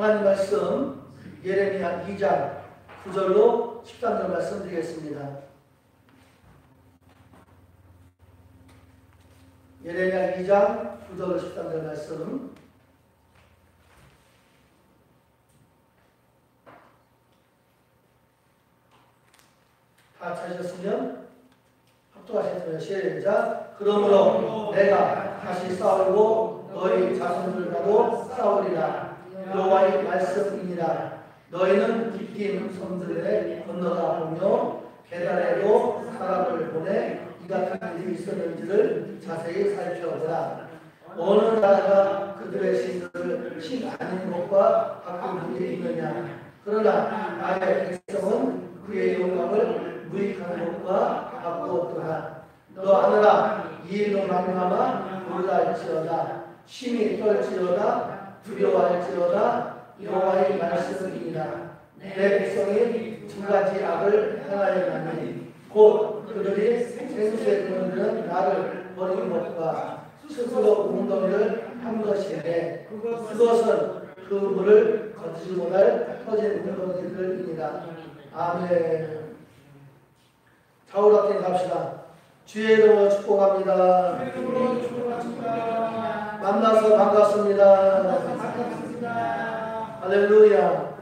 하나님 말씀 예레미야 2장 9절로 13절 말씀드리겠습니다. 예레미야 2장 9절로 13절 말씀. 다 찾으셨으면 합독하셨으면 시작. 그러므로 내가 다시 싸우고 너희 자손들과도 싸우리라. 여호와의 말씀이니라. 너희는 깃긴 섬들에 건너가 보며 게달에도 사람을 보내 이 같은 일이 있었는지를 자세히 살펴보라. 어느 나라가 그들의 신들을 신 아닌 것과 바꾼 일이 있느냐. 그러나 나의 백성은 그의 영광을 무익한 것과 바꾸었더라. 너 하늘아, 이 일로 말미암아 놀랄지어다. 심히 떨지어다. 두려워할지어다. 여호와의 말씀이니라. 내 백성이 두 가지 악을 행하였나니 곧 그들이 생수에 드는 나를 버린 것과 스스로 웅덩이를 한 것인데 그것은 그 물을 거두지 못할 터진 웅덩이들이니라. 아멘. 좌우락행 갑시다. 주의 이름으로 축복합니다. 만나서 반갑습니다. 할렐루야.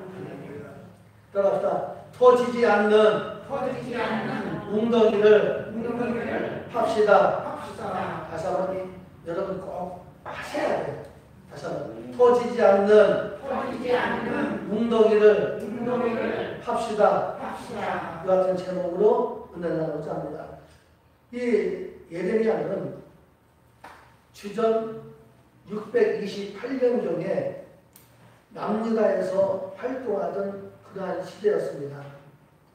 따라갑시다. 터지지 않는 웅덩이를 팝시다. 다시 한번 여러분 꼭 하셔야 돼요. 다시 한번 터지지 않는 웅덩이를 팝시다. 이 같은 제목으로 은혜 나누고자 합니다. 이 예레미야는 주전 628년경에 남유다에서 활동하던 그러한 시대였습니다.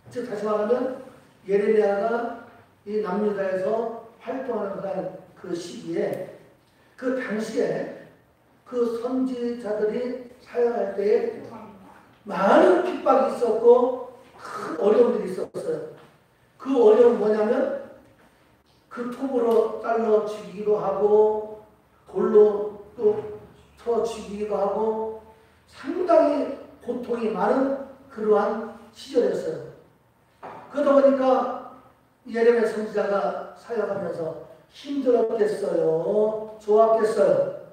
즉 다시 말하면 예레미야가 이 남유다에서 활동하는 그러한 그 시기에 그 당시에 그 선지자들이 사역할 때에 많은 핍박이 있었고 큰 어려움들이 있었어요. 그 어려움은 뭐냐면 그 톱으로 잘라 죽이기도 하고 돌로 또 쳐 죽이기도 하고 상당히 고통이 많은 그러한 시절이었어요. 그러다 보니까 예레미야 선지자가 사역하면서 힘들었겠어요? 좋았겠어요?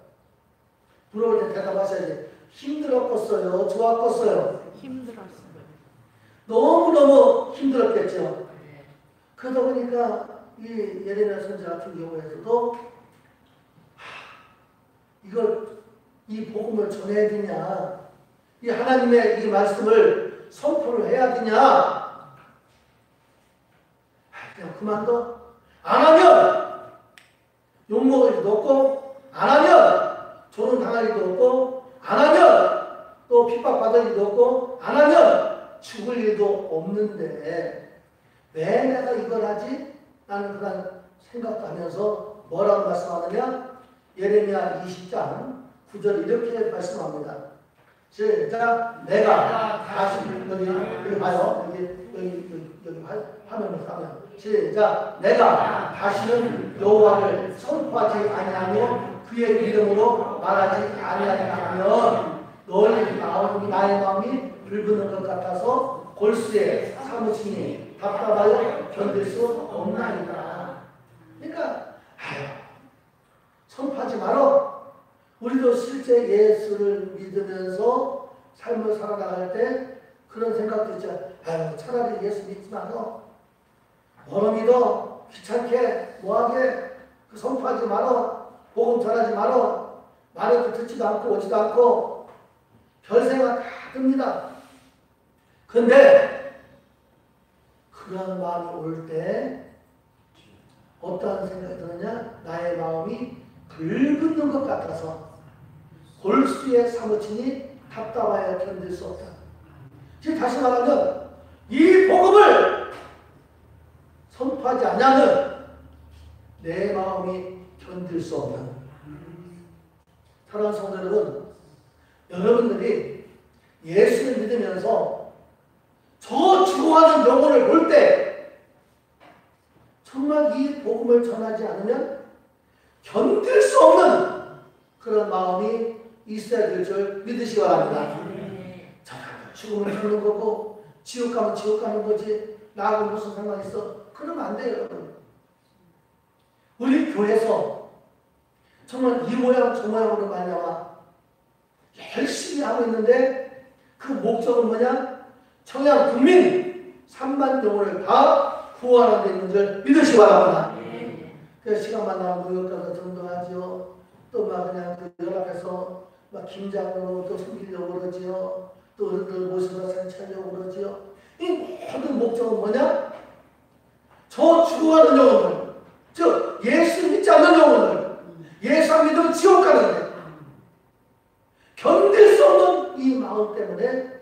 물어볼 때 대답하셔야지. 힘들었겠어요? 좋았겠어요? 힘들었어요. 너무너무 힘들었겠죠. 그러다 보니까 이 예레미야 선지자 같은 경우에서도 이 복음을 전해야 되냐, 이 하나님의 이 말씀을 선포를 해야 되냐, 그냥 그만둬. 안 하면 욕먹을 일도 없고, 안 하면 조롱 당할 일도 없고, 안 하면 또 핍박받을 일도 없고, 안 하면 죽을 일도 없는데 왜 내가 이걸 하지? 라는 그런 생각도 하면서 뭐라고 말씀하느냐? 예레미야 20장 9절 이렇게 말씀합니다. 시작. 내가 다시 여기 봐요. 여기 화면을 가면 시작. 내가 다시는 여호와를 선포하지 아니하며 그의 이름으로 말하지 아니하면 너희 마음이 나의 마음이 불붙는 것 같아서 골수에 사무치니 답답하여 견딜 수 없나이다. 그러니까 선포하지 말어. 우리도 실제 예수를 믿으면서 삶을 살아나갈 때 그런 생각도 있죠. 차라리 예수 믿지 마서 뭐 믿어? 귀찮게 뭐하게 선포하지 말어. 복음 전하지 말어. 말해도 듣지도 않고 오지도 않고 별 생각 다 듭니다. 근데 그런 마음이 올 때 어떠한 생각이 드느냐? 나의 마음이 불붙는 것 같아서 골수에 사무치니 답답하여 견딜 수 없다. 지금 다시 말하면 이 복음을 선포하지 않으면 내 마음이 견딜 수 없는. 사랑하는 성도 여러분, 여러분들이 예수를 믿으면서 저 죽어가는 영혼을 볼 때 정말 이 복음을 전하지 않으면 견딜 수 없는 그런 마음이 있어야 될 줄 믿으시기 바랍니다. 죽으면 죽는 거고 지옥 가면 지옥 가는 거지 나하고 무슨 상관이 있어? 그러면 안 돼요. 여러분. 우리 교회에서 정말 이 모양 저 모양으로 말미암아 열심히 하고 있는데 그 목적은 뭐냐? 청양 국민 3만 영혼을 다 구원하는 데 있는 줄 믿으시기 바랍니다. 그래서 시간만 나면 무역 가서 전도하지요. 또 막 그냥 그 연합해서 막 김장으로 또 섬기려고 그러지요. 또 어른들 모셔서 산책하려고 그러지요. 이 모든 목적은 뭐냐? 저 죽어가는 영혼들, 저 예수 믿지 않는 영혼들, 예수 안 믿으면 지옥 가는데 견딜 수 없는 이 마음 때문에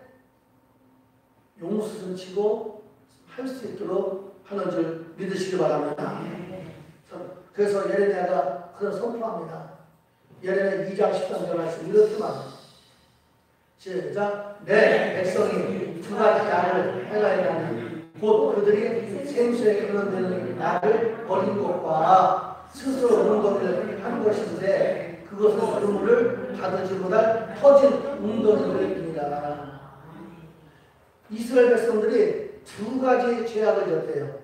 용수를 치고 할 수 있도록 하는 줄 믿으시기 바랍니다. 그래서 예레미야가 그런 선포합니다. 예레미야 2장 13절 말씀 이렇게 말합니다. 시작. 내 백성이 두 가지 악을 행하였나니 곧 그들이 생수에 근원되는 나를 버린 것과 스스로 웅덩이를 한 것인데 그것은 그물을 가두지 못할 터진 웅덩이들입니다. 이스라엘 백성들이 두 가지 죄악을 졌대요.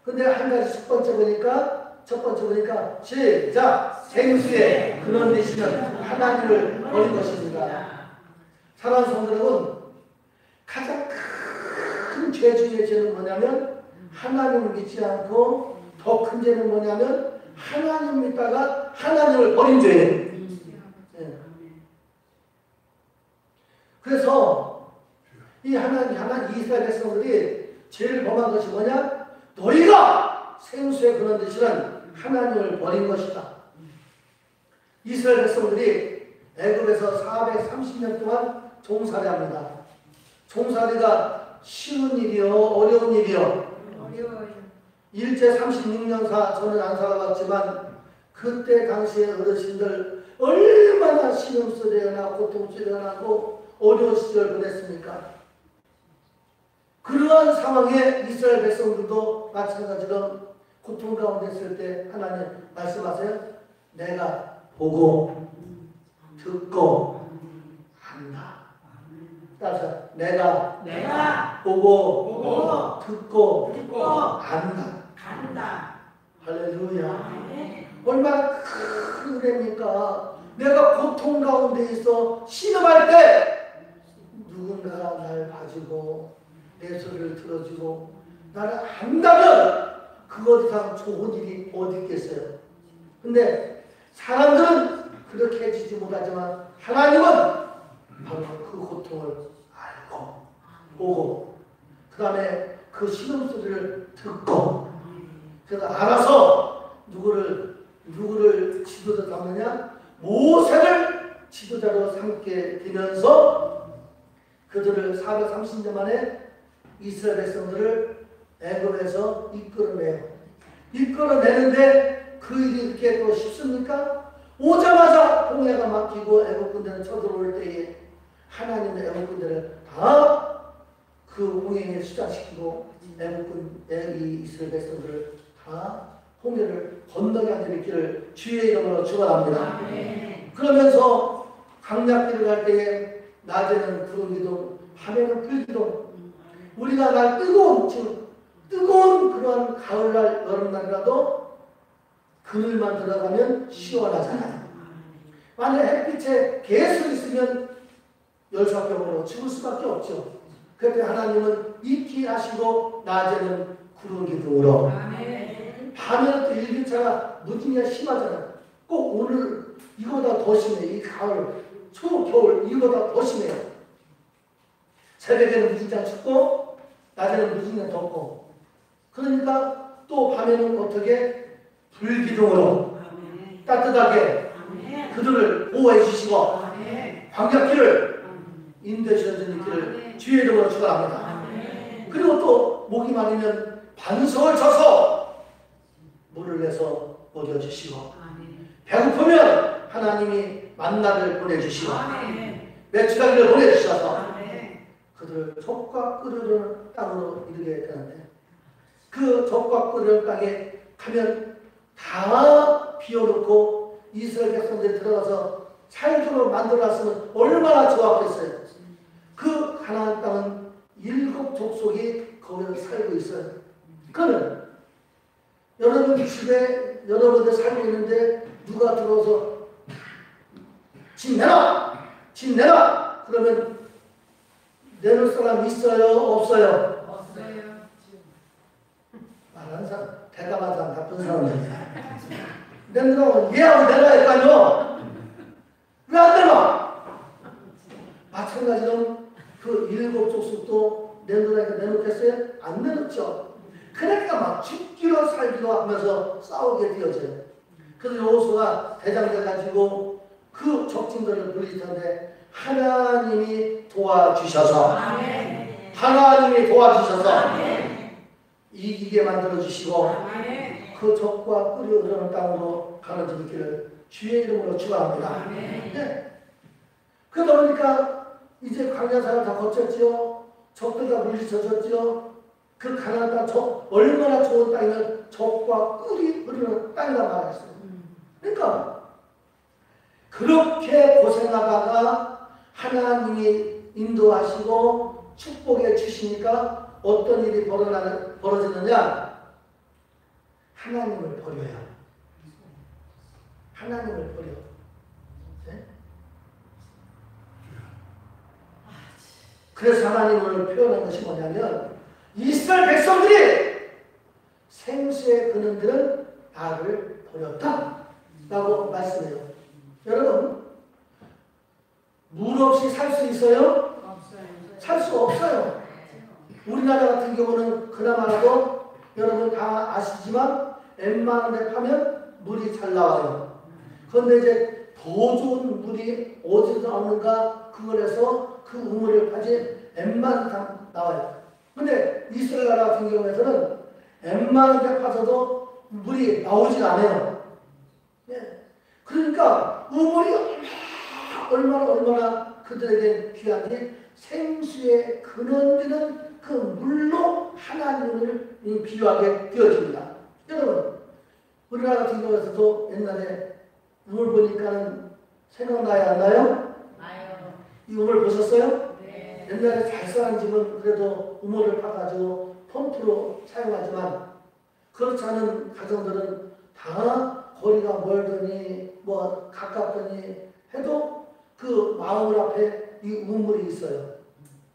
근데 한 가지 첫 번째 보니까 시작! 생수에 근원 되시는 하나님을 버린 것입니다. 사랑하는 성도 여러분, 가장 큰 죄 중에 죄는 뭐냐면 하나님을 믿지 않고 더 큰 죄는 뭐냐면 하나님 믿다가 하나님을 버린 죄예요. 네. 그래서 이 하나님 이스라엘 백성들이 제일 범한 것이 뭐냐? 너희가 생수에 근원 되시는 하나님을 버린 것이다. 이스라엘 백성들이 애굽에서 430년 동안 종살이합니다. 종살이가 쉬운 일이요, 어려운 일이요. 어려워요. 일제 36년사 저는 안 살아봤지만 그때 당시에 어르신들 얼마나 신음소리나 고통스러워하고 어려운 시절 보냈습니까? 그러한 상황에 이스라엘 백성들도 마찬가지로 고통 가운데 있을 때 하나님 말씀하세요. 내가 보고 듣고 안다. 따라서 내가 보고 듣고 안다. 할렐루야. 얼마나 큰 은혜입니까? 내가 고통 가운데 있어 신음할 때 누군가가 날 봐주고 내 소리를 들어주고 나를 안다면 그것 이상 좋은 일이 어디 있겠어요? 근데 사람들은 그렇게 해주지 못하지만 하나님은 바로 그 고통을 알고 보고 그 다음에 그 신음소리를 듣고 그래서 알아서 누구를 지도자 삼느냐? 모세를 지도자로 삼게 되면서 그들을 430년 만에 이스라엘 백성들을 애굽에서 이끌어내는데 그 일이 이렇게 또 쉽습니까? 오자마자 홍해가 막히고 애굽 군대는 쳐들어올 때에 하나님의 애굽 군대를 다 그 홍해에 수장시키고 이 이스라엘 백성들을 다 홍해를 건너게 하는 길을 주의 이름으로 축원합니다. 그러면서 강약길을 갈 때에 낮에는 구름 기둥, 밤에는 불 기둥. 우리가 날 뜨거운 그런 가을날, 여름날이라도 그늘만 들어가면 시원하잖아요. 만약 햇빛에 계속 있으면 열사병으로 죽을 수밖에 없죠. 그때 하나님은 익히 하시고 낮에는 구름 기둥으로 밤에는 또 일교차가 무지개 심하잖아요. 꼭 오늘 이거보다 더 심해. 이 가을, 초, 겨울 이거보다 더 심해요. 새벽에는 무지개 춥고 낮에는 무지개 덥고 그러니까 또 밤에는 어떻게 불기둥으로 따뜻하게 그들을 보호해 주시고 광약길을 인도해 주시는 길을 주의 이름으로 축원합니다. 그리고 또 목이 마르면 반석을 쳐서 물을 내서 먹여주시고 배고프면 하나님이 만나를 보내주시고 메추라기를 보내주셔서 그들을 젖과 끓으는 땅으로 이르게 되는데 그 젖과 끓으는 땅에 가면 다 비워놓고 이스라엘 백성들이 들어가서 살도록 만들어놨으면 얼마나 좋았겠어요. 그 가나안 땅은 7 족속이 거기서 살고 있어요. 그는 여러분 집에 여러분들 살고 있는데 누가 들어와서 집 내놔! 집 내놔! 그러면 내놓을 사람 있어요? 없어요? 없어요. 말하는 사람, 대답하는 사람 나쁜 사람이야. 내놓으라고 얘하고 내놔야 할 거 아니요? 왜 안 내놔? 마찬가지로 그 7 족속도 내놓으라니까 내놓겠어요? 안 내놓죠. 그러니까 막 죽기로 살기로 하면서 싸우게 되어져요. 그래서 여호수아가 대장 돼가지고 그 적진들을 물리쳤는데 하나님이 도와주셔서 아멘. 하나님이 도와주셔서 아멘. 이기게 만들어주시고 아멘. 그 적과 끓이 흐르는 땅으로 가는 길을 주의 이름으로 축원합니다. 아멘. 네. 그러다 보니까 이제 광야사를 다 거쳤지요. 적들 다 물리쳐졌지요. 그 가나안 땅 얼마나 좋은 땅이면 적과 꿀이 흐르는 땅이라 말했어요. 그러니까 그렇게 고생하다가 하나님이 인도하시고 축복해 주시니까 어떤 일이 벌어지느냐? 하나님을 버려요. 하나님을 버려. 네? 그래서 하나님을 표현한 것이 뭐냐면 이스라엘 백성들이 생수의 근원들은 나를 버렸다 라고 말씀해요. 여러분 물 없이 살 수 있어요? 살 수 없어요. 우리나라 같은 경우는 그나마라도 여러분 다 아시지만 웬만한 데 파면 물이 잘 나와요. 그런데 이제 더 좋은 물이 어디서 나오는가 그걸 해서 그 우물을 파지 웬만한 데 나와요. 근데 이스라엘 나라 같은 경우에서는 웬만한 데 파서도 물이 나오질 않아요. 네. 그러니까 우물이 얼마나 그들에게 귀한지 생수의 근원되는 그 물로 하나님을 비유하게 되어집니다. 여러분 우리나라 같은 경우에서도 옛날에 우물 보니까는 생각나요 안 나요? 나요. 이 우물 보셨어요? 네. 옛날에 잘 사는 집은 그래도 우물을 파가지고 펌프로 사용하지만 그렇지 않은 가정들은 다 거리가 멀더니 뭐 가깝더니 해도 그 마을 앞에 이 우물이 있어요.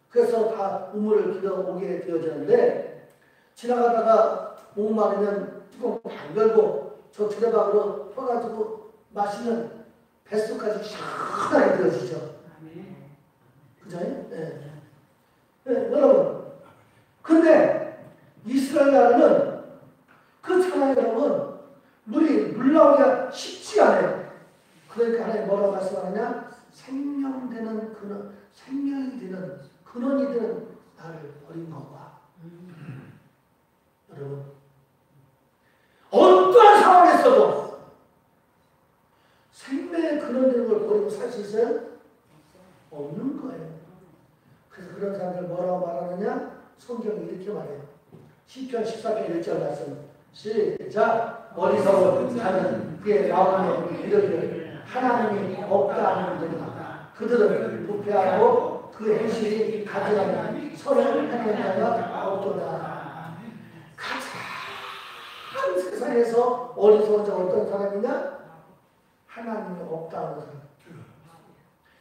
그래서 다 우물을 길어오게 되어지는데 지나가다가 목마르면 뚜껑 반 열고 저 두레박으로 퍼가지고 마시면 뱃속까지 시원하게 되어지죠. 그죠? 네. 네, 여러분. 근데 이스라엘 나라는 그렇잖아요, 여러분. 물 나오기가 쉽지 않아요. 그러니까 하나님 뭐라고 말씀하느냐? 생명이 되는 근원이 되는 나를 버린 거봐. 여러분. 어떠한 상황에서도 생명의 근원 되는 걸 버리고 살 수 있어요? 없는 거예요. 그래서 그런 사람들 뭐라고 말하느냐? 성경이 이렇게 말해요. 시편 14편 1절 말씀. 시작. 어리석은 자는 그의 마음에 이르기를 하나님이 없다 하는 자다. 그들은 부패하고 그 행실이 가증하는 선을 행하는 자가 없도다. 가장 세상에서 어리석은 자가 어떤 사람이냐? 하나님이 없다 하는 사람.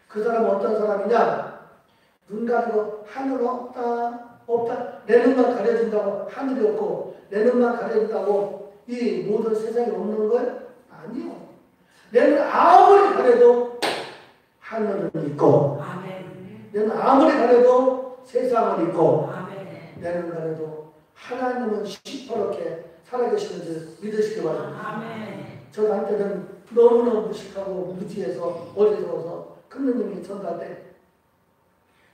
그 사람은 어떤 사람이냐? 눈 가리고 하늘 없다. 내 눈만 가려진다고 하늘이 없고 내 눈만 가려진다고 이 모든 세상이 없는 거예요? 아니요. 내 눈 아무리 가려도 하늘은 있고 내 눈 아무리 가려도 세상은 있고 내 눈 가려도 하나님은 시퍼렇게 살아계시는 줄 믿으시기 바랍니다. 저한테는 너무너무 무식하고 무지해서 어리석어서 큰느님이 전달 때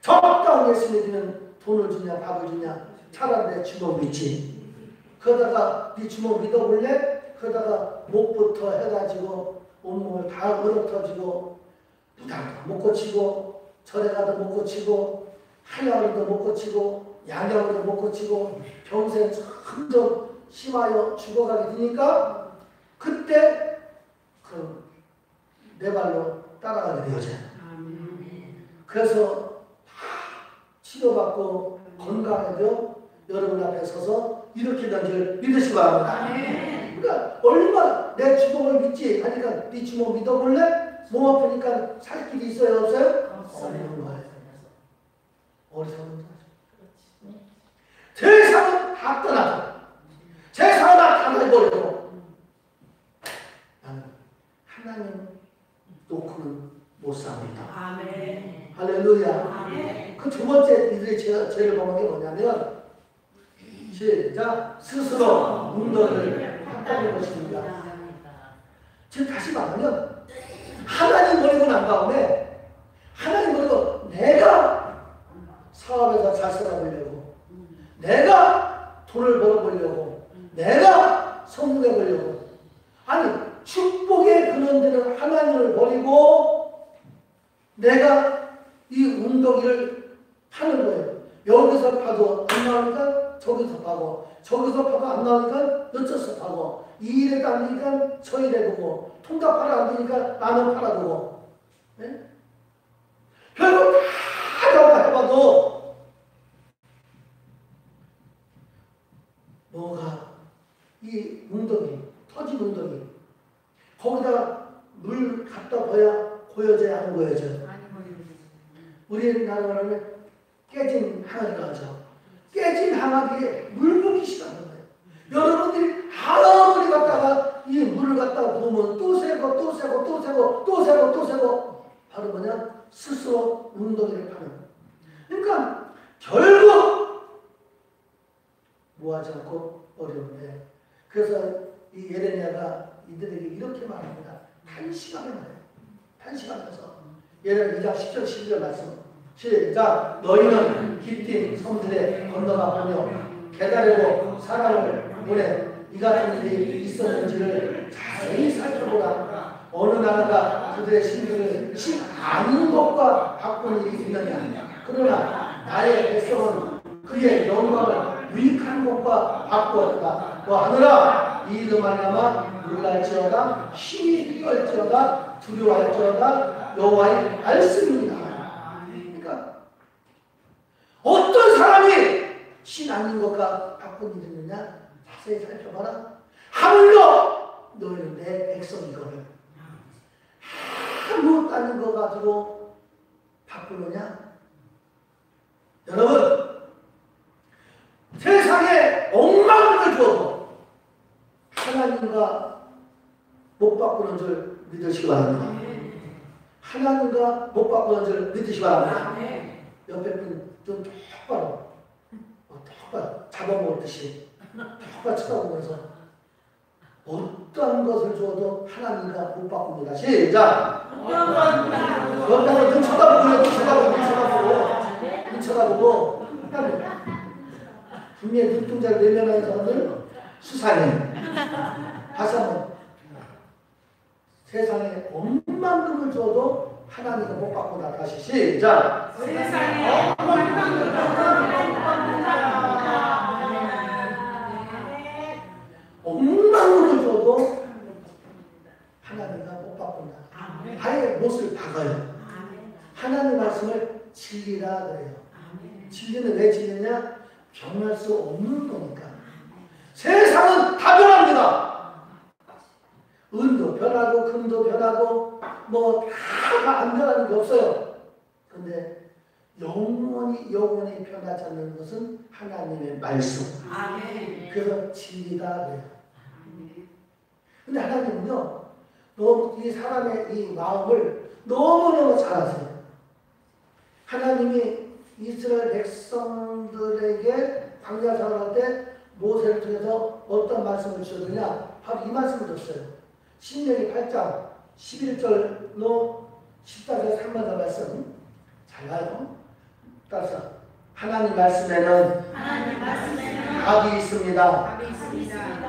적당히 예수 믿으면 돈을 주냐 밥을 주냐 차라리 내 주먹 믿지. 그러다가 네 주먹 믿어볼래? 그러다가 목부터 해가지고 온몸을 다 얼어터지고 무당도 못 고치고 절에 가도 못 고치고 한약으로도 못 고치고 양약으로도 못 고치고 평생 점점 심하여 죽어가게 되니까 그때 그 내 발로 따라가게 되어져요. 그래서 치료받고 건강해져 여러분 앞에 서서 이렇게 된 줄 믿으시기 바랍니다. 그러니까 얼마나 내 주먹을 믿지 하니까 네 주먹 믿어볼래? 몸 아프니까 살 길이 있어요 없어요? 없는 거예요. 어리석은 거죠. 세상은 다 떠나고 세상은 다 해버리고 나는 하나님 놓고는 못 삽니다. 할렐루야. 그 두 번째 이들이 죄를 범한 게 뭐냐면 시작 스스로 운동을 했다는 것입니다. 즉 다시 말하면 하나님 버리고 난 다음에 하나님 버리고 내가 사업에서 잘 살아보려고 내가 돈을 벌어보려고 내가 성공해 보려고 아니 축복의 근원되는 하나님을 버리고 내가 이 운동기를 파는 거예요. 여기서 파도 안 나오니까 저기서 파고 저기서 파도 안 나오니까 어쩌서 파고 이 일에 따르니까 저 일에 보고 통닭 팔아 안 되니까 라면 팔아보고 네? 결국 다 해봐도 뭐가 이 웅덩이 터진 웅덩이 거기다 물 갖다 보여줘야 하는 거예요. 우리나라는 깨진 항아리가 하죠. 깨진 항아리에 물 붓기 시작하는 거예요. 여러분들이 아무리 갖다가 이 물을 갖다가 부으면 또 새고 또 새고 또 새고 또 새고 또 새고 바로 뭐냐? 스스로 웅덩이를 파는 거예요. 그러니까 결국 뭐하지 않고 어려운데 그래서 이 예레미야가 이들에게 이렇게 말합니다. 단시간에 말해요. 단시간에서 예레미야 2장 10절 11절 말씀 시작 너희는 기띔 섬들에 건너가 보며 계다리고 사람을 보내 이 같은 일이 있었는지를 자세히 살펴보라. 어느 나라가 그들의 신들을 신 아닌 것과 바꾼 일이 있느냐. 그러나 나의 백성은 그의 영광을 유익한 것과 바꾸었다. 하느라 이 일로 말미암아 놀랄지어다 힘이 떨지어다 두려워할지어다 여호와의 말씀이니라. 그러니까 어떤 사람이 신 아닌 것과 바꾼 일이 있느냐 자세히 살펴봐라. 하물며 너희는 내 백성이거늘 아무것도 아닌 거 가지고 바꾸느냐. 여러분 세상에 억만을 주어도 하나님과 못 바꾸는 줄 믿으시기 바랍니다. 하나님과 못 바꾸는 줄 믿으시기 바랍니다. 옆에 분 좀 똑바로 잡아먹듯이 똑바로 쳐다보면서 어떤 것을 주어도 하나님과 못 바꿉니다. 시작! 그렇다고 눈 쳐다보고 분명히 눈동자를 내려놓은 사람들 수상해. 다시 한번 세상에 억만금을 줘도 하나님과 못 바꾼다. 다시 시작. 세상에 억만금을 억만금을 줘도 하나님과 못 바꾼다. 아예 못을 박아요. 하나님 말씀을 진리라 그래요. 진리는 왜 진리냐? 변할 수 없는 거니까. 세상은 다 변합니다. 은도 변하고 금도 변하고 뭐 다 안 변하는 게 없어요. 근데 영원히 변하지 않는 것은 하나님의 말씀. 그래서 진리다 그래요. 근데 하나님은요 너무 이 사람의 이 마음을 너무너무 잘 아세요. 하나님이 이스라엘 백성들에게 광야 생활할 때 모세를 통해서 어떤 말씀을 주셨느냐? 바로 이 말씀을 줬어요. 신명기 8장 11절로 14절 3절 말씀 잘 봐요. 따라서 하나님 말씀에는 답이 있습니다.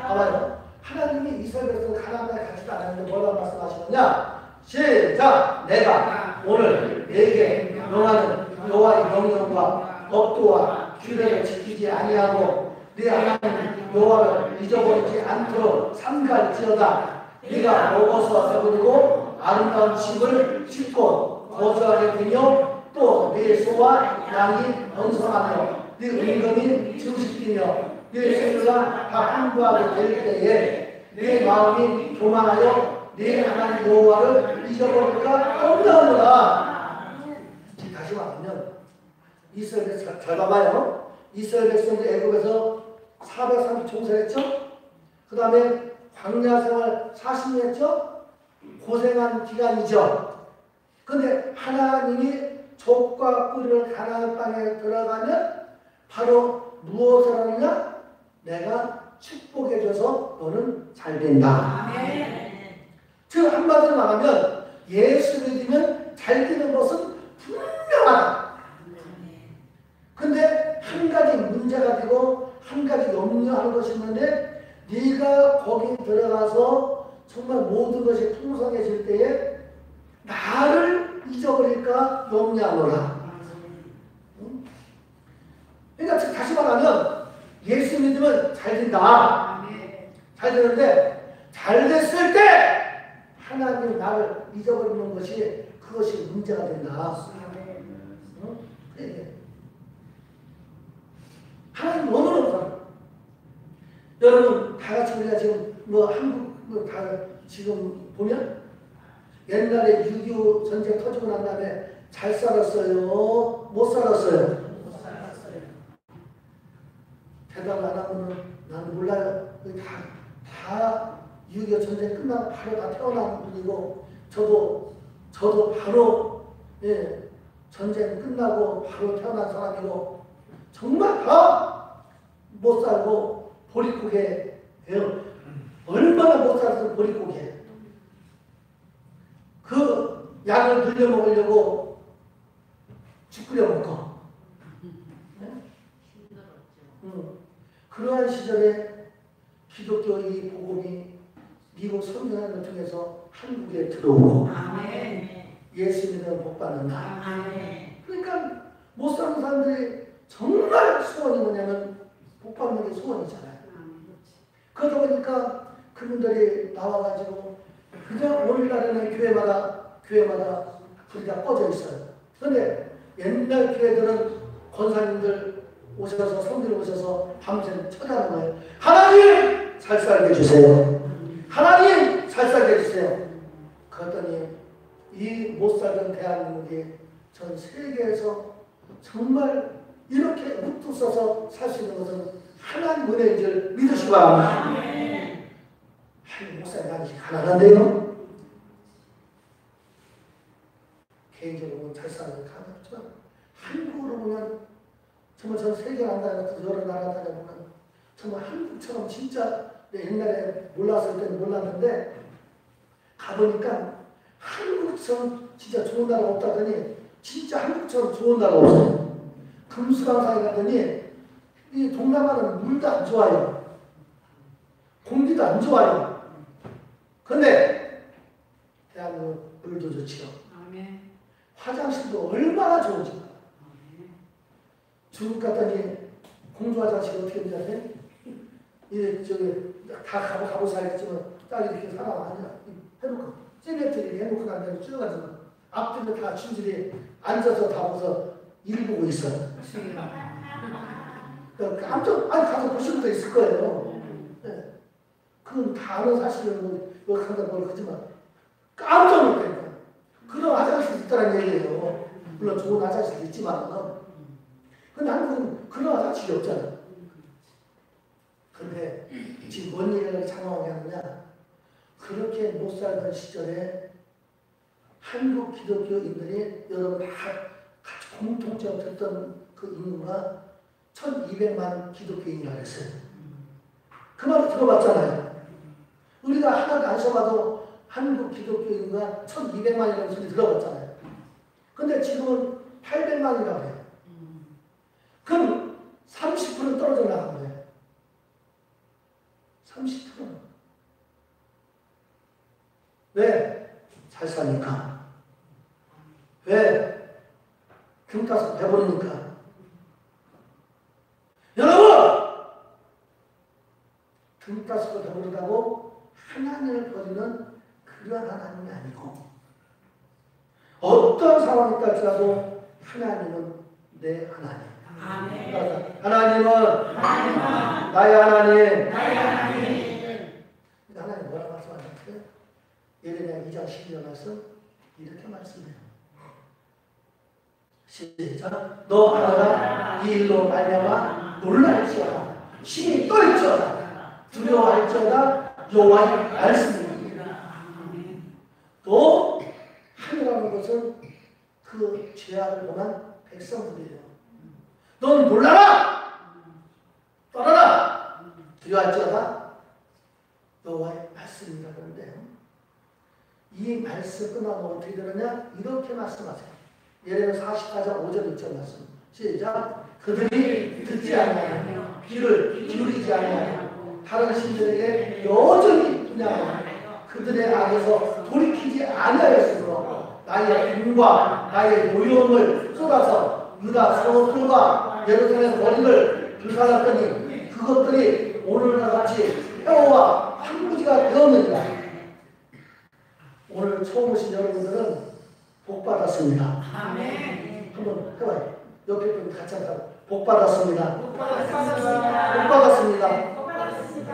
봐봐요. 하나님이 이스라엘 백성을 가나안에 가지도 않았는데 뭐라고 말씀하시느냐? 시작! 내가 오늘 내게 명하는 여호와의 명령과 법도와 규례를 지키지 아니하고 네 하나님 여호와를 잊어버리지 않도록 삼갈지어다. 네가 먹어서 배부르고 아름다운 집을 짓고 거주하게 되며 또 내 소와 양이 번성하며 네 은금이 증식되며 네 생수가 다 풍부하게 될 때에 네 마음이 교만하여 네 하나님 여호와를 잊어버릴까 없나오다. 다시 말하면 이스라엘 백성 잘 봐봐요. 이스라엘 백성들이 애굽에서 430 종살했죠. 그 다음에 광야 생활 40년 했죠. 고생한 기간이죠. 그런데 하나님이 족과 꿀을 가나안 땅에 들어가면 바로 무엇을 하느냐? 내가 축복해줘서 너는 잘 된다. 즉 한마디로 말하면 예수 믿으면 잘 되는 것은 분명하다. 근데 한 가지 문제가 되고 한 가지 염려하는 것이 있는데 네가 거기 들어가서 정말 모든 것이 풍성해질 때에 나를 잊어버릴까 염려하노라. 그러니까 다시 말하면 예수 믿으면 잘 된다. 잘 되는데 잘 됐을 때 하나님 나를 잊어버리는 것이 그것이 문제가 된다. 하나님 원하는 없어. 여러분 다 같이 우리가 지금 한국 다 지금 보면 옛날에 6.25 전쟁 터지고 난 다음에 잘 살았어요? 못 살았어요? 대답 안 하면 나는 몰라요. 다 6.25 전쟁 끝나고 바로 다 태어난 분이고 저도 바로 전쟁 끝나고 바로 태어난 사람이고 정말 다 못 살고 보릿고개예요. 얼마나 못 살아서 보릿고개. 그 약을 들려 먹으려고 죽 끓여 먹고. 그러한 시절에 기독교 이 복음이 미국 선교사님을 통해서 한국에 들어오고 예수 믿는 복 받는다. 그러니까 못 사는 사람들이 정말 소원이 뭐냐면 복 받는 게 소원이잖아요. 그러다 보니까 그분들이 나와가지고 그냥 오늘날에는 교회마다 불이가 꺼져 있어요. 그런데 옛날 교회들은 권사님들 오셔서 성들 오셔서 밤새 쳐다는 거예요. 하나님 잘 살게 해주세요. 하나님 잘 살게 해주세요. 그랬더니 이 못 살던 대한민국이 전 세계에서 정말 이렇게 묵뚝 서서 살 수 있는 것은 하나님 은혜인 줄 믿으시기 바랍니다. 하나님 목사님 아직 가난한데요. 개인적으로 보면 잘 사는 가난하지만 한국으로 보면 정말 전 세계 나라에서 여러 나라 다녀보면 정말 한국처럼 진짜 옛날에 몰랐을 때는 몰랐는데 가보니까 한국처럼 진짜 좋은 나라가 없다더니 진짜 한국처럼 좋은 나라가 없어요. 금수강산에 갔더니 이 동남아는 물도 안 좋아요. 공기도 안 좋아요. 그런데 대한민국 물도 좋지요. 화장실도 얼마나 좋은지. 중국 갔더니 공주 화장실이 어떻게 되냐면 다 가보사 했지만 딱 이렇게 사람 아니야. 해놓고 셀레트리 해놓고 난다고 쭉 앞뒤로 다 춘질이 앉아서 다 보서 일 보고 있어요. 깜짝 가서 보실 수도 있을 거예요. 네. 그건 다 아는 사실은 여기 간다고 뭘 하지만 깜짝 놀라니까 그런 화장실이 있다는 얘기예요. 물론 좋은 화장실이 있지만 근데 한국은 그런 화장실이 없잖아요. 그런데 지금 뭔 얘기를 장황하게 하느냐, 그렇게 못 살던 시절에 한국 기독교인들이 여러분 다 같이 공통적으로 듣던 그 인구가 1200만 기독교인이라고 했어요. 그 말을 들어봤잖아요. 우리가 하나도 안 써봐도 한국 기독교인구가 1200만이라는 소리 들어봤잖아요. 근데 지금은 800만이라고 해요. 그럼 30% 떨어져 나간 거예요. 30%. 왜? 잘 사니까. 왜? 등 따서 배부르니까. 여러분! 등 따서 배부르다고 하나님을 버리는 그러한 하나님이 아니고 어떤 상황이 할지라도 하나님은 내 하나님. 아멘. 하나님은 나의 하나님. 하나님 뭐라고 말씀하셨어요? 예레미야 2장 12절 말씀 이렇게 말씀해요. 시작. 너 하나가 이 일로 말미암아 놀랄지어다. 심히 떨지어다. 두려워할지어다. 여호와의 말씀입니다. 또 하나라는 것은 그 죄악을 범한 백성들이에요. 넌 놀라라! 떠나라! 두려워할지어다. 여호와의 말씀입니다. 그런데 이 말씀 끝나고 어떻게 되느냐? 이렇게 말씀하세요. 예레미야 44장 5절 6절 말씀. 시작. 그들이 듣지 아니하며 귀를 기울이지 아니하며 다른 신들에게 여전히 분양하며 그들의 악에서 돌이키지 아니하였으므로 나의 분과 나의 노여움을 쏟아서 유다 성읍들과 예루살렘 거리를 불살랐더니 그것들이 오늘과 같이 폐허와 황무지가 되었느니라. 오늘 처음 오신 여러분들은 복 받았습니다. 아멘. 한번 해봐요. 옆에 분 같이 하자고. 복 받았습니다. 복 받았습니다. 복 받았습니다. 복 받았습니다.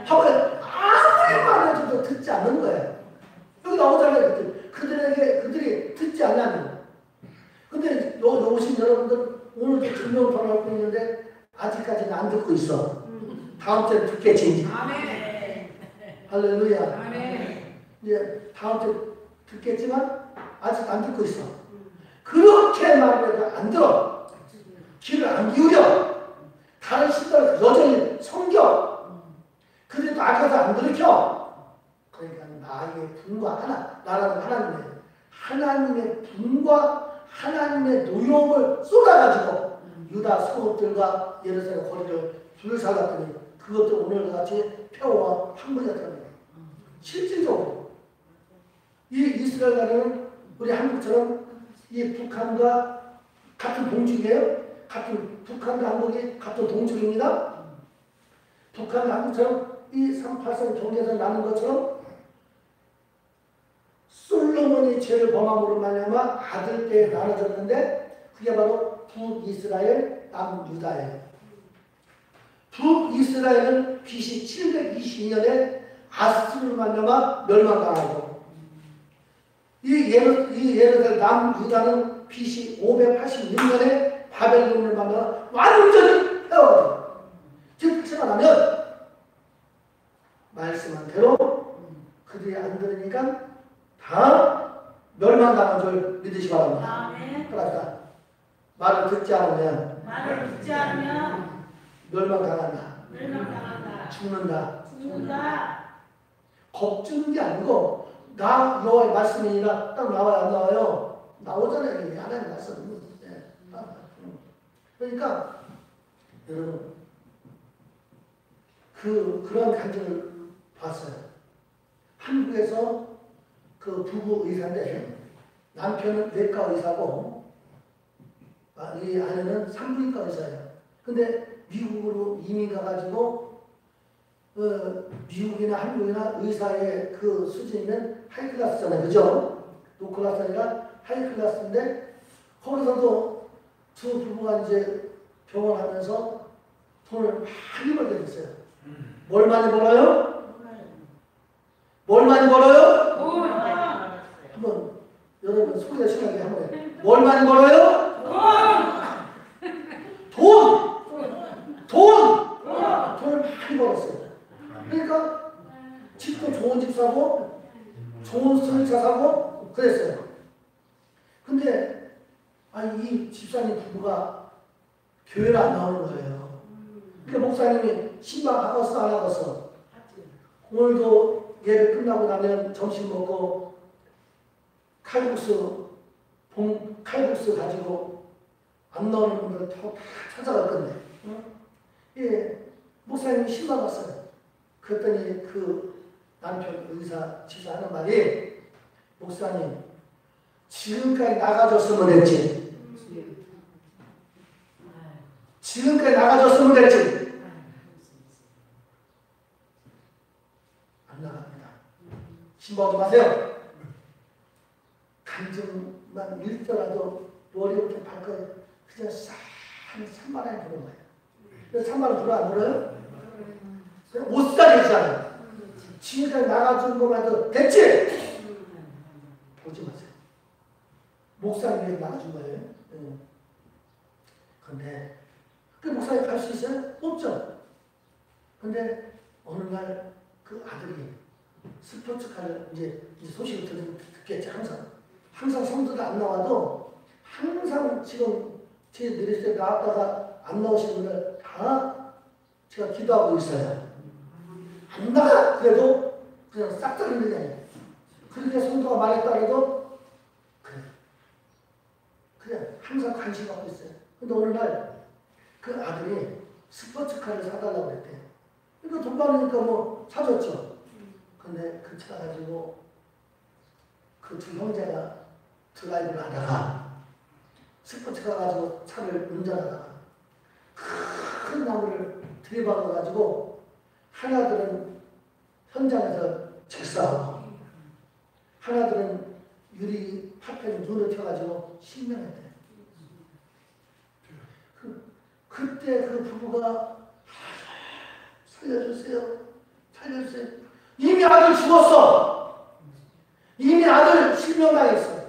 한번 아무리 말해줘도 듣지 않는 거예요. 여기 나오잖아요. 그들이 듣지 않냐면. 근데 여기 오신 여러분들 오늘도 증명 전화하고 있는데 아직까지는 안 듣고 있어. 다음 주에 듣겠지. 아멘. 할렐루야. 아멘. 이제 다음 주에 듣겠지만 아직 안 듣고 있어. 그렇게 말해도 안 들어. 귀를 안 기울여. 다른 신들을 여전히 섬겨. 그래도 악에서 안 들이켜. 그러니까 나의 분과 나라는 하나님의 분과 하나님의 노여움을 쏟아가지고 유다 성읍들과 예루살렘 거리를 둘러살랐더니 그것도 오늘과 같이 폐허와 황무지였다는 거예요. 실질적으로 이 이스라엘 나라는 우리 한국처럼 이 북한과 같은 동족이에요. 북한과 한국이 같은 동족입니다. 북한과 한국처럼 이 383 경계에서 나는 것처럼 솔로몬이 죄를 범함으로 말미암아 아들때에 나눠졌는데 그게 바로 북이스라엘, 남유다예요. 북이스라엘은 BC 722년에 아스르로 말미암아 멸망당하고 이 예루살렘 남유다는 BC 586년에 바벨론을 만나 완전히 폐허가 즉 생각하면 말씀한 대로 그들이 안 들으니까 다 멸망당한 줄 믿으시 바랍니다. 아멘. 그러니까 말을 듣지 않으면 멸망당한다. 죽는다. 겁주는 게 아니고 나 여호와의 말씀이니라 딱 나와요 안 나와요? 나오잖아요. 하나님 말씀. 그러니까 여러분 그런 간증을 봤어요. 한국에서 그 부부 의사인데 남편은 내과 의사고 이 아내는 산부인과 의사예요. 근데 미국으로 이민 가가지고 미국이나 한국이나 의사의 그 수준이면 하이클래스잖아요. 그죠? 노클래스 아니라 하이클래스인데 거기서도 두 부부가 이제 병원하면서 돈을 많이 벌게 됐어요. 뭘 많이 벌어요? 뭘 많이 벌어요? 한번 여러분 소리가 심하게 한번 해요. 뭘 많이 벌어요? 돈을 많이 벌었어요. 그러니까 집도 좋은 집 사고 좋은 승차 사고 그랬어요. 근데 이 집사님 부부가 교회를 안 나오는 거예요. 그러니까 목사님이 신방 하겠어 안 하겠어? 오늘도 예배 끝나고 나면 점심 먹고 칼국수 가지고 안 나오는 분들 다 찾아갈 건데. 예, 목사님이 신방 갔어요. 그랬더니 그 남편 의사 집사 하는 말이 목사님 지금까지 나가줬으면 됐지. 지금까지 나가줬으면 됐지. 안 나갑니다. 신방하지 마세요. 간증 만 밀더라도 머리부터 발끝 그냥 한 3만 원에 부는 거예요. 근데 3만 원 불어 안 불어요? 옷살이잖아요. 지금까지 나가준 것만 해도 됐지? 보지 마세요. 목사님 위해서 나가준 거예요. 근데 그 목사님 갈 수 있어요? 없죠. 근데 어느 날 그 아들이 스포츠카를 이제 소식을 듣겠지. 항상 성도가 안 나와도 항상 지금 제 내렸을 때 나왔다가 안 나오시는 분들 다 제가 기도하고 있어요. 안 나가 그래도 그냥 싹 들리는 게 아니에요. 그렇게 성도가 말했다 해도 그냥 항상 관심 갖고 있어요. 근데 어느 날 그 아들이 스포츠카를 사달라고 그랬대. 그러니까 돈 많으니까 뭐 사줬죠. 근데 그 차 가지고 그 두 형제가 드라이브를 하다가 스포츠카 가지고 차를 운전하다가 큰 나무를 들이박아가지고 하나들은 현장에서 직사하고 하나들은 유리 파편에 눈을 켜가지고 실명했대. 그때 그 부부가 살려주세요. 이미 아들 죽었어. 이미 아들 실명당했어.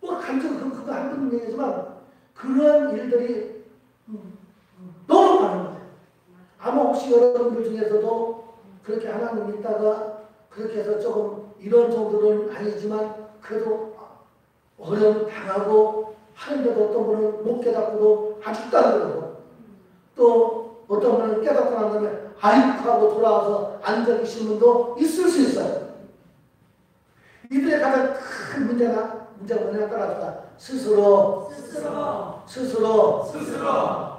뭐 감정 그거 한 번 얘기지만 그런 일들이 너무 많은 거예요. 아마 혹시 여러분들 중에서도 그렇게 하나님 믿다가 그렇게 해서 조금 이런 정도는 아니지만 그래도 어려움 당하고 하는데도 어떤 분은 못 깨닫고도 아직도 안 그러고 또 어떤 분은 깨닫고 난 다음에 아이쿠 하고 돌아와서 앉아 계신 분도 있을 수 있어요. 이들의 가장 큰 문제가 뭐냐 따라합시다. 스스로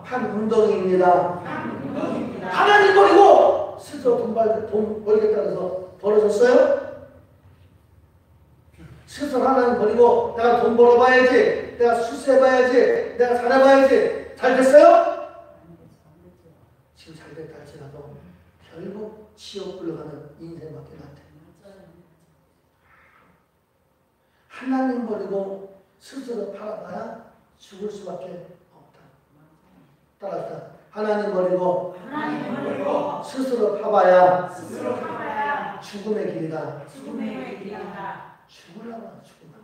한 웅덩이입니다. 하나님 버리고 스스로 돈 벌겠다고 해서 벌어졌어요? 스스로 하나님 버리고 내가 돈 벌어봐야지, 내가 수수해봐야지, 내가 잘해봐야지 잘 됐어요? 지금 잘 됐다 할지라도 결국 지옥 불러가는 인생밖에 안 돼. 하나님 버리고 스스로 팔아봐야 죽을 수밖에 없다. 따라합시다. 하나님 버리고 스스로 파봐야 죽음의 길이다. 죽으려고 죽으면.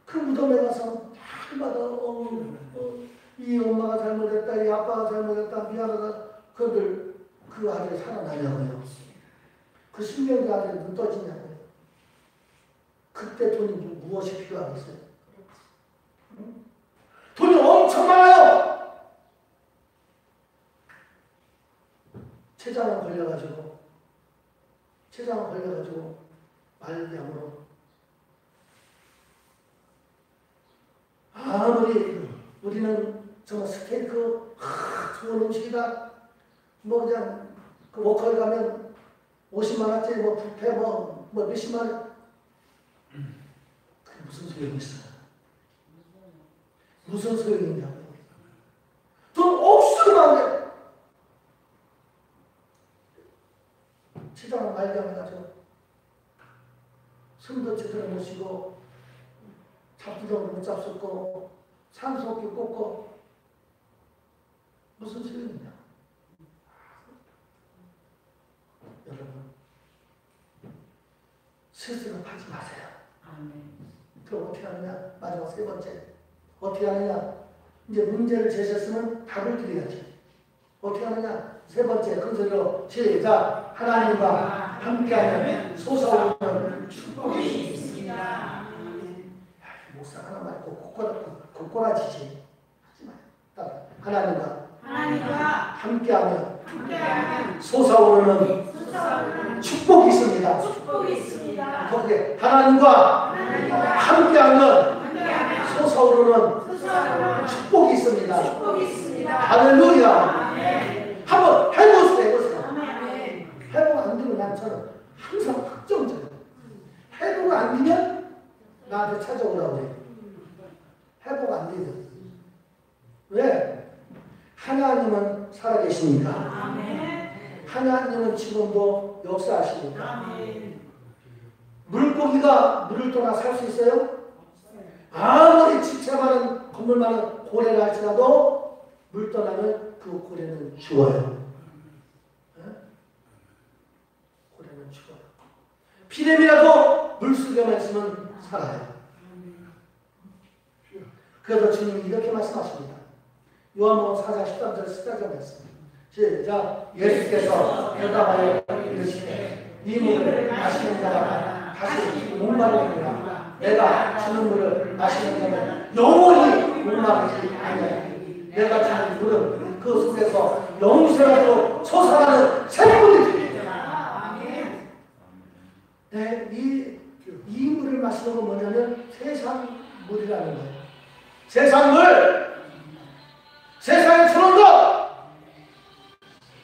그 무덤에 가서 날마다 이 엄마가 잘못했다, 이 아빠가 잘못했다, 미안하다. 그들 그 아들이 살아나려고요. 그 신명의 아들이 눈 떠지냐고요. 그때 돈이 무엇이 필요하겠어요? 돈이 엄청 많아요. 췌장암 걸려가지고 말기암으로 아무리 우리는 정말 스테이크 좋은 음식이다 뭐 그냥 그 워커에 가면 50만 원짜리 뭐 뷔페 뭐 몇십만 원 그게 무슨 소용이 있어요? 무슨 소용이 있냐고요? 돈 없으면 안 돼. 치장을 말기암 해가지고 숨도 제대로 못 쉬고 잡수도 못 잡수고 산소호흡기 꽂고 무슨 소용이냐. 여러분 스스로 하지 마세요. 그럼 어떻게 하느냐. 마지막 세 번째 어떻게 하느냐. 이제 문제를 제시했으면 답을 드려야지. 어떻게 하느냐. 세 번째 큰 소리로 시작. 하나님과 함께하면 솟아오르는 축복이 있습니다. 목사 하나 말고 고꼬라지지 하지 마요. 하나님과 함께하면 솟아오르는 축복이 있습니다. 거기에 하나님과 함께하면 솟아오르는 축복이 있습니다. 할렐루야. 한번 해보세요. 해보고 안 되면 난 저는 항상 확정적이에요. 해보고 안 되면 나한테 찾아오라고 해요. 해보고 안 되면. 왜? 하나님은 살아계십니까? 하나님은 지금도 역사하십니까? 우리가 물을 떠나 살 수 있어요? 아무리 지체 많은 건물 많은 고래라 할지라도 물 떠나면 그 고래는 죽어요. 고래는 죽어요. 피렘이라도 물속에만 있으면 살아요. 그래서 주님이 이렇게 말씀하십니다. 요한복음 4장 13절 14절 말씀. 시작. 예수께서 대답하여 이르시되 이 물을 마시는 자가 다시 목마르리라. 내가 주는 물을 마시는 자는 영원히 목마르지 아니하리니 내가 주는 물은 그 속에서 영생으로 솟아나는 샘물이 되리라. 네, 이 물을 마시는 건 뭐냐면 세상 물이라는 거예요. 세상 물! 세상에 주는 것!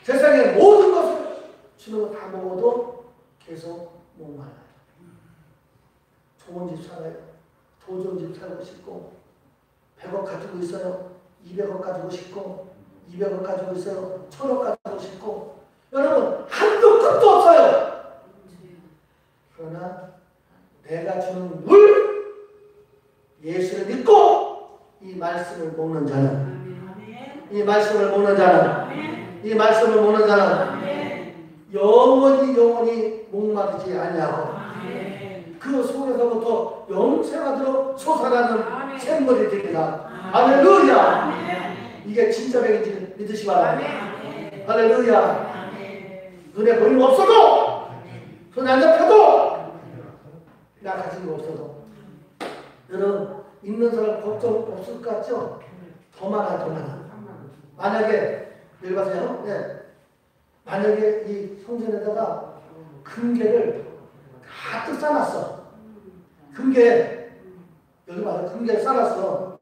세상의 모든 것을 주는 거 다 먹어도 계속 목말라요. 좋은 집 살아요. 더 좋은 집 살고 싶고 100억 가지고 있어요. 200억 가지고 싶고 200억 가지고 있어요. 1000억 가지고 싶고 여러분 한도 끝도 없어요. 그러나 내가 주는 물 예수를 믿고 이 말씀을 먹는 자는 이 말씀을 먹는 자는 이 말씀을 먹는 자는 영원히 목마르지 아니하고 그 속에서부터 영생하도록 솟아나는 샘물이 되리라. 할렐루야. 이게 진짜 백인지 믿으시 바랍니다. 할렐루야. 눈에 보이는 거 없어도 손에 안 잡혀도 나 가진 거 없어도 여러분 있는 사람 걱정 없을 것 같죠? 더 많아. 만약에 여기 봐세요. 네. 만약에 이 성전에다가 금괴를 가득 싸놨어. 금괴 여기 봐요. 금괴를 싸놨어.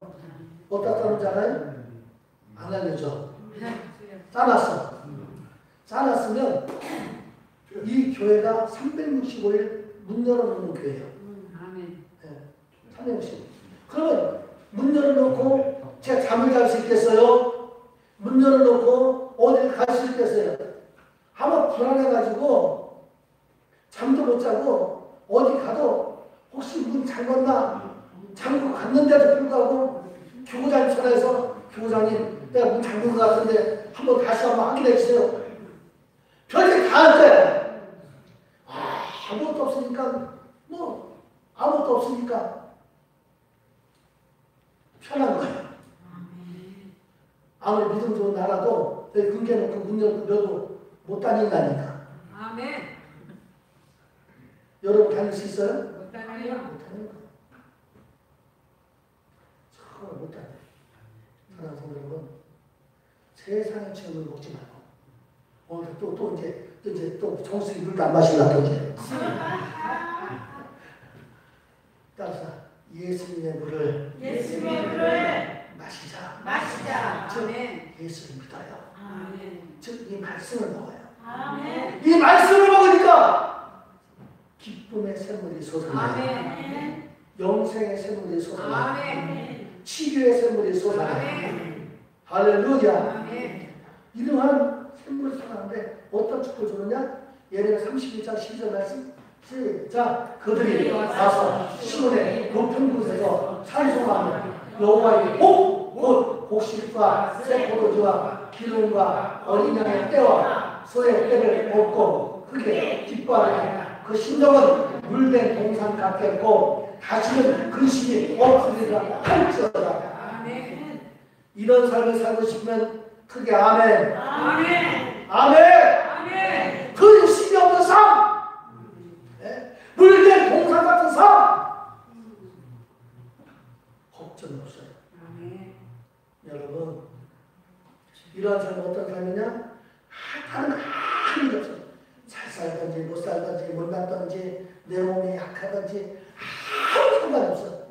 어디다 싸는지 알아요? 안 알려줘. 싸놨으면 이 교회가 365일 문 열어놓는 교회예요. 네. 365일. 그러면 문 열어놓고 제가 잠을 잘 수 있겠어요? 문 열어놓고 어딜 갈 수 있겠어요? 아마 불안해가지고 잠도 못 자고 어디 가도 혹시 문 잠궜나? 잠그고 갔는데도 불구하고 교구장님 전화해서 교구장님 내가 문 잠근 것 같은데 한번 다시 한번 확인해 주세요. 별게 다 한대. 아무것도 없으니까 아무것도 없으니까 편한 거예요. 아무리 믿음 좋은 나라도 금괴 놓고 문 열어도 못 다닌다니까. 아멘. 여러분 다닐 수 있어요? 못 다녀요. 못 다니는 거예요. 정말 못 다녀요. 사랑하는 성도님은 세상의 취업을 먹지 말고 또 이제 또 정수기 물도 안 마시려고 이제 따라서 예수님의 물을 마시자. 즉 예수를 믿어요. 즉 이 말씀을 먹어요. 이 말씀을 먹으니까 기쁨의 샘물이 솟아나요. 영생의 샘물이 솟아나요. 치유의 샘물이 솟아나요. 할렐루야. 이러한 샘물이 솟아나는데 어떤 축복을 주느냐? 예레미야 31장 12절 말씀 시작. 그들이 와서 시온의 높은 곳에서 찬송하며 여호와의 복 곡식과 새 포도주와 기름과 어린 양의 떼와 소의 떼를 먹고 크게 기뻐하며 그 심정은 물된 동산 같겠고 다시는 근심이 없으리라 할지어다. 이런 삶을 살고 싶으면 크게 아멘. 근심이 없는 삶, 물된 동산 같은 삶, 걱정이 없어요. 여러분 이러한 삶은 어떤 삶이냐? 다른 아무것도 없어요. 잘 살든지 못 살든지 못났든지 내 몸이 약하든지 아무 상관없어요.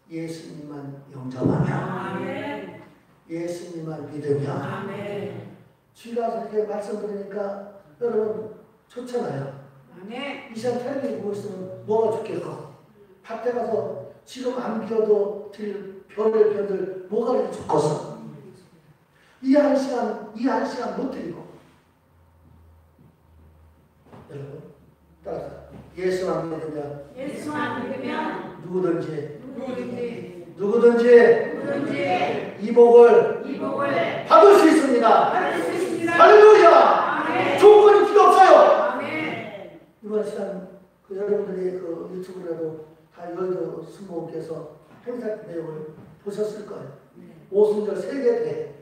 예수님만 영접하면, 예수님만 믿으면. 주일날 이렇게 말씀드리니까 여러분 좋잖아요. 이 시간 텔레비전 보고 있으면 뭐가 좋겠고, 밭에 가서 지금 안 비워도 들 별들 뭐가 이렇게 좋겠어. 이 한 시간 못 드리고. 여러분 따라서 예수만 믿으면 예수만 믿으면 누구든지 누구든지 이 복을 받을 수 있습니다. 받을 수 있습니다. 할렐루야! 아멘. 조건이 필요 없어요. 아멘. 이번 시간 여러분들이 유튜브라도 다 여의도 승무원께서 행사 내용을 보셨을 거예요. 오순절 세계대.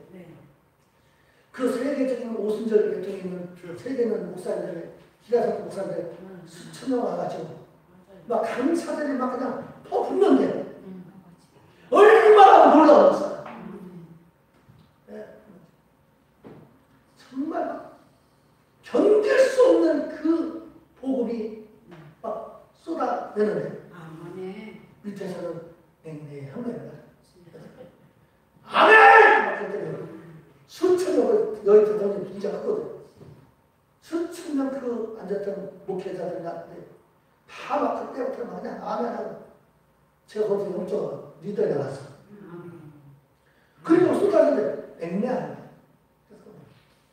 그 세계적인 오순절 계통에 있는 세계는 목사님들, 기가성 목사님들 수천 명 와가지고 막 강사들이 막 그냥 퍼붓는데 얼마나 놀라웠어요. 네. 정말 견딜 수 없는 그 복음이 막 쏟아내는데 밑에서는 냉랭한 거예요. 아멘! 막 그랬더니 수천 명을 여기 대통령이 분장하거든. 수천 명 그 앉았던 목회자들 나한테 다 막 그때부터 막 그냥 아멘하고 제가 거기서 영적 리더에 나갔어. 그리고 쏟아지는데 냉랭한 거야. 그래서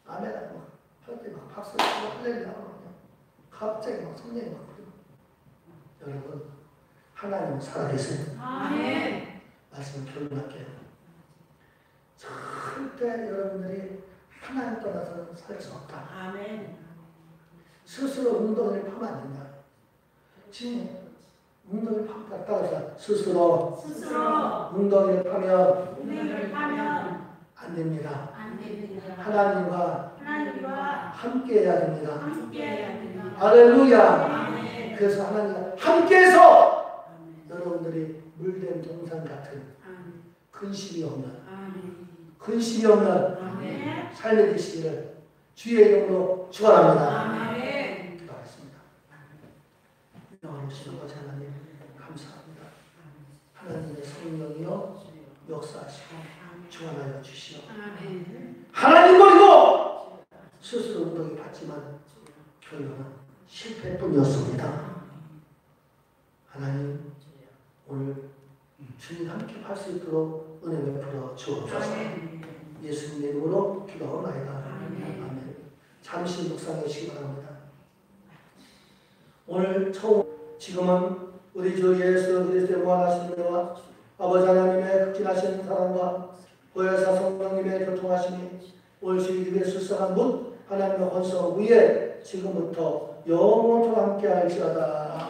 아멘하고 할 때 막 박수 치고 할렐루야 하고 그냥 갑자기 막 성령이 막 그러고. 여러분 하나님은 살아계세요. 아멘. 말씀을 결론할게요. 절대 여러분들이 하나님 떠나서는 살 수 없다. 아멘. 스스로 웅덩이를 파면 안 된다. 지금 웅덩이를 파면 따라서 스스로 웅덩이를 파면 안 됩니다. 하나님과 함께 해야 됩니다. 할렐루야. 그래서 하나님과 함께해서 여러분들이 물된 동산 같은 근심이 없는 삶이 되시기를 주의 이름으로 축원합니다. 기도하겠습니다. 영원하신 아버지 하나님 감사합니다. 하나님의 성령이여 역사하시고 축원하여 주시오. 하나님 버리고 스스로 웅덩이 받지만 결론은 실패뿐이었습니다. 하나님 오늘 주님 함께 할 수 있도록 은혜 베풀어 주옵소서. 예수님 이름으로 기도하옵나이다. 아멘. 잠시 묵상해 주시기 바랍니다. 오늘 처음 지금은 우리 주 예수 그리스도의 무한하신 은혜와 아버지 하나님의 극진하신 사랑과 보혜사 성령님의 교통하심이 올 주일에 출석한 문 하나님의 권성 위에 지금부터 영원토록 함께 할지어다.